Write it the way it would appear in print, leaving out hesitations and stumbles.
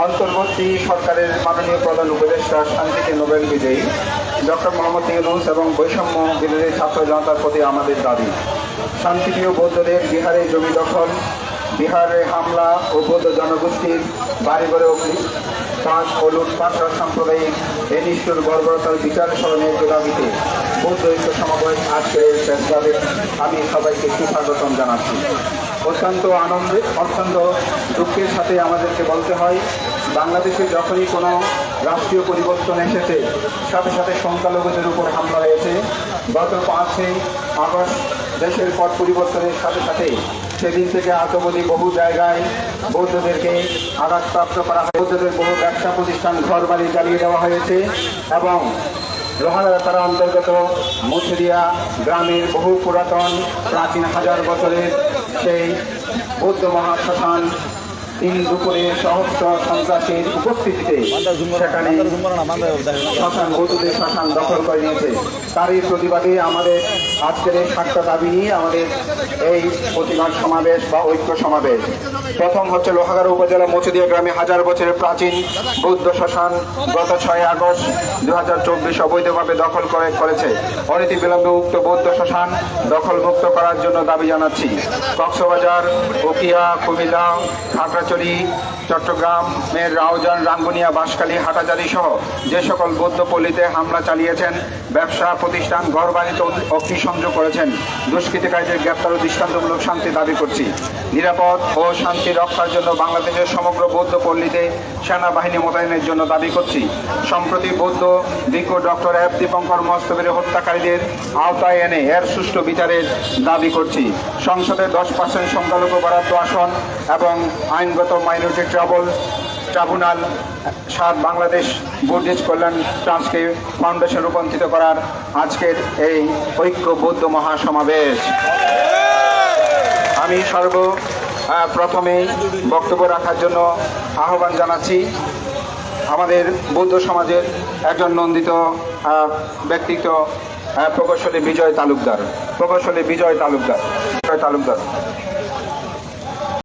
অন্তর্বর্তী সরকারের মাননীয় প্রধান উপদেষ্টা শান্তিতে নোবেল বিজয়ী ডক্টর মোহাম্মদ ইউনূস এবং বৈষম্য বিরোধী ছাত্র জনতার প্রতি আমাদের দাবি, শান্তিপ্রিয় বৌদ্ধদের বিহারে জমি দখল, বিহারে হামলা ও বৌদ্ধ জনগোষ্ঠীর বাড়িঘরে পাঁচ ও লুটপাট সাম্প্রদায়িক এই নিষ্ঠুর বর্বরতার বিচার স্মরণের দাবিতে বৌদ্ধ ঐক্য সমাবেশ আজকের এই প্রেসক্লাবে আমি সবাইকে সুস্বাগতম জানাচ্ছি। অত্যন্ত দুঃখের সাথে আমাদেরকে বলতে হয়, বাংলাদেশে যখনই কোনো রাষ্ট্রীয় পরিবর্তন এসেছে সাথে সাথে সংখ্যালঘুদের উপর হামলা হয়েছে। গত 5ই আগস্ট দেশের পট পরিবর্তনের সাথে সাথে সেদিন থেকে আজ অবধি বহু জায়গায় বৌদ্ধদেরকে আঘাতপ্রাপ্ত করা হয়। বৌদ্ধদের বহু ব্যবসা প্রতিষ্ঠান ঘর বাড়ি জ্বালিয়ে দেওয়া হয়েছে এবং লোহাগাড়া থানার অন্তর্গত মুছরিয়া গ্রামের বহু পুরাতন প্রাচীন হাজার বছরের সেই বৌদ্ধ মহাশ্মশান দিন দুপুরে সহস্র সন্ত্রাসীর উপস্থিতিতে সেখানে বৌদ্ধদের শ্মশান দখল করে নিয়েছে। তারই প্রতিবাদে আমাদের আজকের এই 7টা দাবি নিয়ে আমাদের এই প্রতিবাদ সমাবেশ বা ঐক্য সমাবেশ। প্রথম হচ্ছে লোহাগাড়া উপজেলা মুছরিয়া গ্রামে হাজার বছরের প্রাচীন বৌদ্ধ শ্মশান গত 6 আগস্ট 2024 অবৈধভাবে দখল করেছে। অনতি বিলম্বে উক্ত বৌদ্ধ শ্মশান দখলমুক্ত করার জন্য দাবি জানাচ্ছি। কক্সবাজার, উখিয়া, কুমিল্লা, খাগড়াছড়ি, চট্টগ্রামের রাউজান, রাঙ্গুনিয়া, বাঁশখালী, হাটাজারি সহ যে সকল বৌদ্ধ পল্লীতে হামলা চালিয়েছেন, ব্যবসা প্রতিষ্ঠান ঘরবাড়িতে অগ্নিসংযোগ করেছেন, দুষ্কৃতিকারীদের গ্রেপ্তার ও দৃষ্টান্তমূলক শান্তি দাবি করছি। নিরাপদ ও শান্তি রক্ষার জন্য বাংলাদেশের সমগ্র বৌদ্ধ পল্লীতে সেনাবাহিনী মোতায়েনের জন্য দাবি করছি। সম্প্রতি বৌদ্ধ ভিক্ষু ডক্টর এফ দীপঙ্কর মস্তবের হত্যাকারীদের আওতায় এনে এর সুষ্ঠু বিচারের দাবি করছি। সংসদে 10% সংখ্যালঘু বরাদ্দ আসন এবং আইনগত মাইনরিটি ট্রাইব্যুনাল 7 বাংলাদেশ বুদ্ধিস্ট কল্যাণ ট্রাস্টকে ফাউন্ডেশন রূপান্তরিত করার আজকের এই ঐক্য বৌদ্ধ মহাসমাবেশ। আমি প্রথমেই বক্তব্য রাখার জন্য আহ্বান জানাচ্ছি আমাদের বৌদ্ধ সমাজের একজন নন্দিত ব্যক্তিত্ব প্রকৌশলী বিজয় তালুকদার।